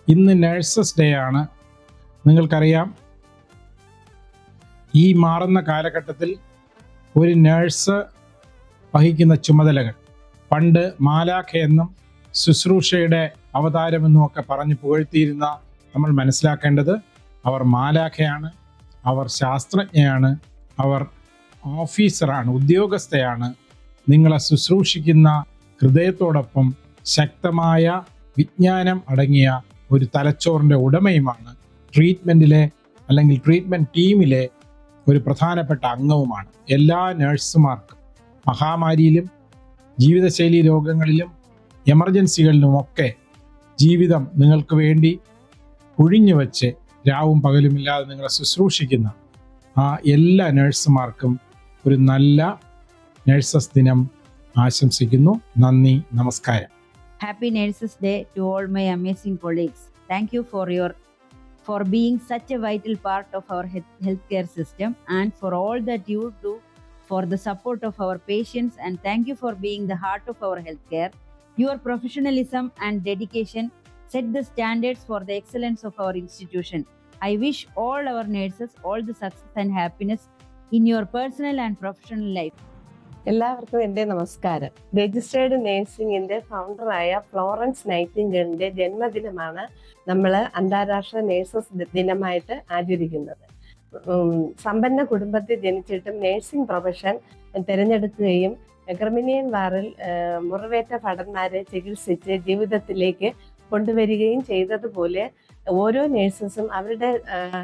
ഇന്ന് nurses day ആണ്. നിങ്ങൾക്കറിയാം, ഈ മാറുന്ന കാലഘട്ടത്തിൽ ഒരു നഴ്സ് വഹിക്കുന്ന ചുമതലകൾ, പണ്ട് മാലാഖയെന്നും ശുശ്രൂഷയുടെ അവതാരമെന്നും ഒക്കെ പറഞ്ഞ് പുകഴ്ത്തിയിരുന്ന നമ്മൾ മനസ്സിലാക്കേണ്ടത്, അവർ മാലാഖയാണ്, അവർ ശാസ്ത്രജ്ഞയാണ്, അവർ ഓഫീസറാണ്, ഉദ്യോഗസ്ഥയാണ്. നിങ്ങളെ ശുശ്രൂഷിക്കുന്ന ഹൃദയത്തോടൊപ്പം ശക്തമായ വിജ്ഞാനം അടങ്ങിയ ഒരു തലച്ചോറിൻ്റെ ഉടമയുമാണ്. ട്രീറ്റ്മെൻറ്റിലെ അല്ലെങ്കിൽ ട്രീറ്റ്മെൻറ്റ് ടീമിലെ ഒരു പ്രധാനപ്പെട്ട അംഗവുമാണ്. എല്ലാ നഴ്സുമാർക്കും മഹാമാരിയിലും ജീവിതശൈലി രോഗങ്ങളിലും എമർജൻസികളിലുമൊക്കെ ജീവിതം നിങ്ങൾക്ക് വേണ്ടി ഒഴിഞ്ഞു വച്ച് രാവും പകലുമില്ലാതെ നിങ്ങളെ ശുശ്രൂഷിക്കുന്ന ആ എല്ലാ നഴ്സുമാർക്കും ഒരു നല്ല നഴ്സസ് ദിനം ആശംസിക്കുന്നു. നന്ദി, നമസ്കാരം. Happy Nurses Day to all my amazing colleagues. Thank you for being such a vital part of our healthcare system and for all that you do for the support of our patients, and thank you for being the heart of our healthcare. Your professionalism and dedication set the standards for the excellence of our institution. I wish all our nurses all the success and happiness in your personal and professional life. എല്ലാവർക്കും എൻ്റെ നമസ്കാരം. Registered നേഴ്സിംഗിൻ്റെ ഫൗണ്ടറായ Florence നൈറ്റിംഗേലിൻ്റെ ജന്മദിനമാണ് നമ്മൾ അന്താരാഷ്ട്ര nurses ദിനമായിട്ട് ആചരിക്കുന്നത്. സമ്പന്ന കുടുംബത്തിൽ ജനിച്ചിട്ടും nursing profession തിരഞ്ഞെടുക്കുകയും ക്രിമിനിയൻ വാറിൽ മുറിവേറ്റ ഭടന്മാരെ ചികിത്സിച്ച് ജീവിതത്തിലേക്ക് കൊണ്ടുവരികയും ചെയ്തതുപോലെ ഓരോ നേഴ്സസും അവരുടെ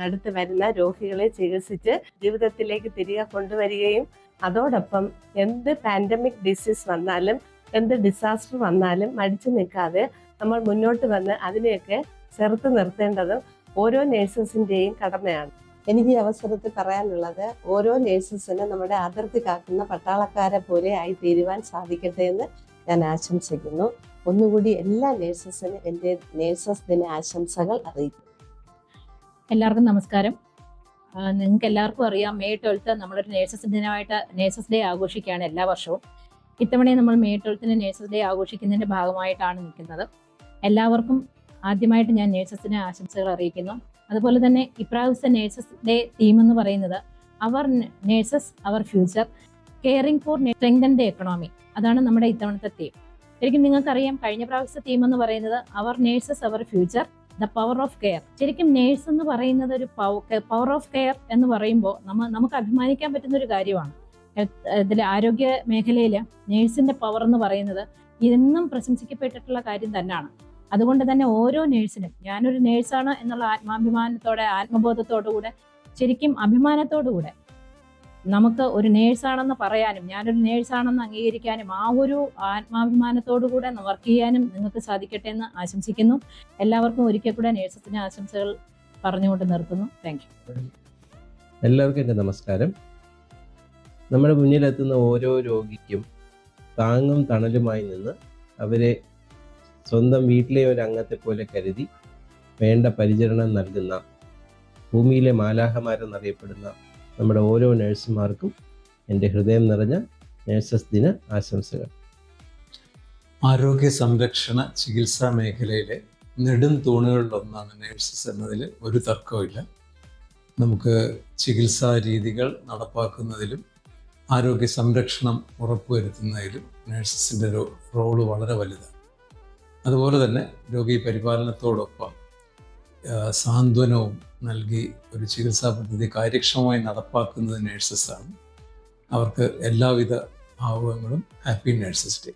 അടുത്ത് വരുന്ന രോഗികളെ ചികിത്സിച്ച് ജീവിതത്തിലേക്ക് തിരികെ കൊണ്ടുവരികയും അതോടൊപ്പം എന്ത് പാൻഡമിക് ഡിസീസ് വന്നാലും എന്ത് ഡിസാസ്റ്റർ വന്നാലും മടിച്ചു നിൽക്കാതെ നമ്മൾ മുന്നോട്ട് വന്ന് അതിനെയൊക്കെ ചെറുത്ത് നിർത്തേണ്ടതും ഓരോ നേഴ്സസിൻ്റെയും കടമയാണ്. എനിക്ക് ഈ അവസരത്തിൽ പറയാനുള്ളത്, ഓരോ നേഴ്സസിനും നമ്മുടെ അതിർത്തി കാക്കുന്ന പട്ടാളക്കാരെ പോലെ ആയി തീരുവാൻ സാധിക്കട്ടെ എന്ന് ഞാൻ ആശംസിക്കുന്നു. ഒന്നുകൂടി എല്ലാ നേഴ്സസിനും എൻ്റെ നേഴ്സസ് ദിന ആശംസകൾ അറിയിക്കുന്നു. എല്ലാവർക്കും നമസ്കാരം. നിങ്ങൾക്ക് എല്ലാവർക്കും അറിയാം, May 12 നമ്മളൊരു നേഴ്സസ് ദിനമായിട്ട് നേഴ്സസ് ഡേ ആഘോഷിക്കുകയാണ് എല്ലാ വർഷവും. ഇത്തവണ നമ്മൾ May 12 നേഴ്സസ് ഡേ ആഘോഷിക്കുന്നതിൻ്റെ ഭാഗമായിട്ടാണ് നിൽക്കുന്നത്. എല്ലാവർക്കും ആദ്യമായിട്ട് ഞാൻ നേഴ്സസിന് ആശംസകൾ അറിയിക്കുന്നു. അതുപോലെ തന്നെ ഇപ്രാവശ്യത്തെ നേഴ്സസ് ഡേ തീം എന്ന് പറയുന്നത് our nurses our future, caring for strengthen the economy. അതാണ് നമ്മുടെ ഇത്തവണത്തെ തീം. ശരിക്കും നിങ്ങൾക്കറിയാം, കഴിഞ്ഞ പ്രാവശ്യത്തെ തീം എന്ന് പറയുന്നത് our nurses our future, the power of care. ശരിക്കും നേഴ്സ് എന്ന് പറയുന്നത് ഒരു പവർ ഓഫ് കെയർ എന്ന് പറയുമ്പോൾ നമുക്ക് അഭിമാനിക്കാൻ പറ്റുന്ന ഒരു കാര്യമാണ്. ഇതിൽ ആരോഗ്യ മേഖലയിൽ നേഴ്സിന്റെ പവർ എന്ന് പറയുന്നത് എന്നും പ്രശംസിക്കപ്പെട്ടിട്ടുള്ള കാര്യം തന്നെയാണ്. അതുകൊണ്ട് തന്നെ ഓരോ നേഴ്സിനും ഞാനൊരു നേഴ്സാണ് എന്നുള്ള ആത്മാഭിമാനത്തോടെ, ആത്മബോധത്തോടുകൂടെ, ശരിക്കും അഭിമാനത്തോടുകൂടെ നമുക്ക് ഒരു നേഴ്സാണെന്ന് പറയാനും ഞാനൊരു നേഴ്സാണെന്ന് അംഗീകരിക്കാനും ആ ഒരു ആത്മാഭിമാനത്തോടുകൂടെ വർക്ക് ചെയ്യാനും നിങ്ങൾക്ക് സാധിക്കട്ടെ എന്ന് ആശംസിക്കുന്നു. എല്ലാവർക്കും ഒരിക്കൽ കൂടെ നേഴ്സസിന് ആശംസകൾ പറഞ്ഞുകൊണ്ട് നിർത്തുന്നു. Thank you. എല്ലാവർക്കും എൻ്റെ നമസ്കാരം. നമ്മുടെ മുന്നിലെത്തുന്ന ഓരോ രോഗിക്കും താങ്ങും തണലുമായി നിന്ന് അവരെ സ്വന്തം വീട്ടിലെ ഒരു അംഗത്തെ പോലെ കരുതി വേണ്ട പരിചരണം നൽകുന്ന ഭൂമിയിലെ മാലാഖമാരെന്നറിയപ്പെടുന്ന നമ്മുടെ ഓരോ നഴ്സുമാർക്കും എൻ്റെ ഹൃദയം നിറഞ്ഞ നഴ്സസ് ദിന ആശംസകൾ. ആരോഗ്യ സംരക്ഷണ ചികിത്സാ മേഖലയിലെ നെടും തൂണുകളിലൊന്നാണ് നഴ്സസ് എന്നതിൽ ഒരു തർക്കമില്ല. നമുക്ക് ചികിത്സാ രീതികൾ നടപ്പാക്കുന്നതിലും ആരോഗ്യ സംരക്ഷണം ഉറപ്പുവരുത്തുന്നതിലും നഴ്സസിൻ്റെ റോള് വളരെ വലുതാണ്. അതുപോലെ തന്നെ രോഗി പരിപാലനത്തോടൊപ്പം സാന്ത്വനവും നൽകി ഒരു ചികിത്സാ പദ്ധതി കാര്യക്ഷമമായി നടപ്പാക്കുന്നത് നഴ്സസാണ്. അവർക്ക് എല്ലാവിധ ഭാവുകങ്ങളും. Happy nurses day.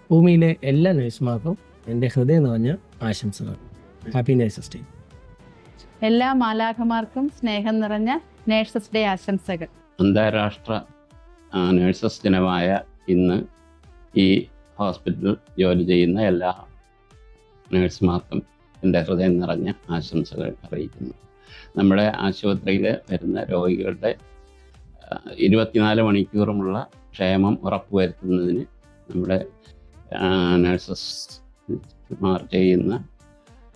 ഭൂമിയിലെ എല്ലാ നഴ്സുമാർക്കും എൻ്റെ ഹൃദയം നിറഞ്ഞ ആശംസകൾ. Happy nurses day. എല്ലാ മാലാഖമാർക്കും സ്നേഹം നിറഞ്ഞ നഴ്സസ് ഡേ ആശംസകൾ. അന്താരാഷ്ട്ര നഴ്സസ് ദിനമായ ഇന്ന് ഈ ഹോസ്പിറ്റലിൽ ജോലി ചെയ്യുന്ന എല്ലാ നഴ്സുമാർക്കും എൻ്റെ ഹൃദയം നിറഞ്ഞ ആശംസകൾ അറിയിക്കുന്നു. നമ്മുടെ ആശുപത്രിയിൽ വരുന്ന രോഗികളുടെ 24 മണിക്കൂറുമുള്ള ക്ഷേമം ഉറപ്പുവരുത്തുന്നതിന് നമ്മുടെ നഴ്സസ്മാർ ചെയ്യുന്ന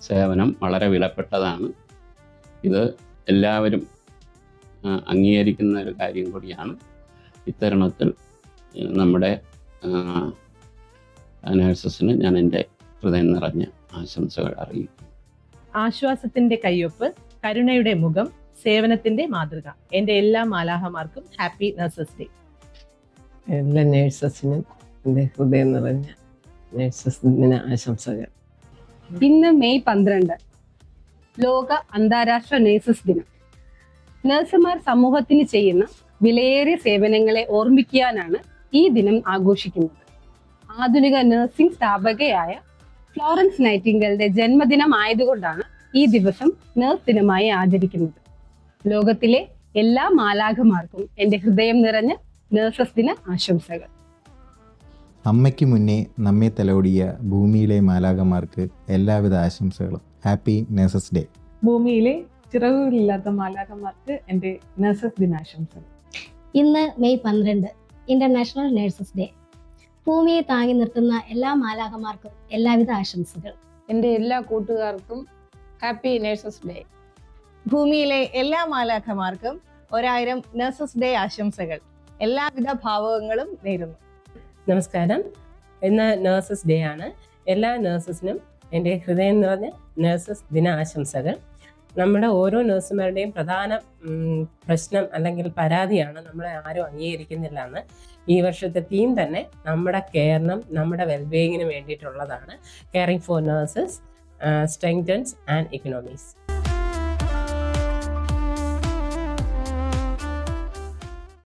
സേവനം വളരെ വിലപ്പെട്ടതാണ്. ഇത് എല്ലാവരും അംഗീകരിക്കുന്ന ഒരു കാര്യം കൂടിയാണ്. ഇത്തരുണത്തിൽ നമ്മുടെ നഴ്സസിന് ഞാൻ എൻ്റെ ഹൃദയം നിറഞ്ഞ ആശംസകൾ അറിയിക്കുന്നു. ആശ്വാസത്തിന്റെ കയ്യൊപ്പ്, കരുണയുടെ മുഖം, സേവനത്തിന്റെ മാതൃക. എൻ്റെ എല്ലാ മാലാഹമാർക്കും ഹാപ്പി നഴ്സസ് ഡേ. എല്ലാ നേഴ്സസിനും എൻ്റെ ഹൃദയം നിറഞ്ഞ നേഴ്സസ് ദിന ആശംസകൾ. ഇന്ന് മെയ് 12 ലോക അന്താരാഷ്ട്ര നേഴ്സസ് ദിനം. നഴ്സുമാർ സമൂഹത്തിന് ചെയ്യുന്ന വിലയേറിയ സേവനങ്ങളെ ഓർമ്മിക്കാനാണ് ഈ ദിനം ആഘോഷിക്കുന്നത്. ആധുനിക നഴ്സിംഗ് സ്ഥാപകയായ ഫ്ലോറൻസ് നൈറ്റിംഗേലിന്റെ ജന്മദിനമായതുകൊണ്ടാണ് ഈ ദിവസം നഴ്സ് ദിനമായി ആചരിക്കുന്നത്. ലോകത്തിലെ എല്ലാ മാലാഖമാർക്കും എൻ്റെ ഹൃദയം നിറഞ്ഞ നഴ്സസ് ദിന ആശംസകൾ. അമ്മയ്ക്ക് മുന്നേ നമ്മെ തലോടിയ ഭൂമിയിലെ മാലാഖമാർക്ക് എല്ലാവിധ ആശംസകളും. Happy nurses day. ഭൂമിയിലെ ചിറകുകളില്ലാത്ത മാലാഖമാർക്ക് എൻ്റെ നഴ്സസ് ദിനാശംസകൾ. ഇന്ന് മെയ് 12 ഇന്റർനാഷണൽ നേഴ്സസ് ഡേ. ഭൂമിയെ താങ്ങി നിർത്തുന്ന എല്ലാ മാലാഖമാർക്കും എല്ലാവിധ ആശംസകൾ. എൻ്റെ എല്ലാ കൂട്ടുകാർക്കും ഹാപ്പി നേഴ്സസ് ഡേ. ഭൂമിയിലെ എല്ലാ മാലാഖമാർക്കും 1000 നഴ്സസ് ഡേ ആശംസകൾ. എല്ലാവിധ ഭാവങ്ങളും നേരുന്നു. നമസ്കാരം. ഇന്ന് നേഴ്സസ് ഡേ ആണ്. എല്ലാ നേഴ്സസിനും എൻ്റെ ഹൃദയം നിറഞ്ഞ നേഴ്സസ് ദിന ആശംസകൾ. നമ്മുടെ ഓരോ നേഴ്സുമാരുടെയും പ്രധാന പ്രശ്നം അല്ലെങ്കിൽ പരാതിയാണ് നമ്മളെ ആരും അംഗീകരിക്കുന്നില്ല എന്ന്. ഈ വർഷത്തെ തീം തന്നെ നമ്മുടെ കെയറിനും നമ്മുടെ വെൽബീയിങ്ങിനും വേണ്ടിയിട്ടുള്ളതാണ്. Caring for nurses strengthens and ഇക്കണോമീസ്.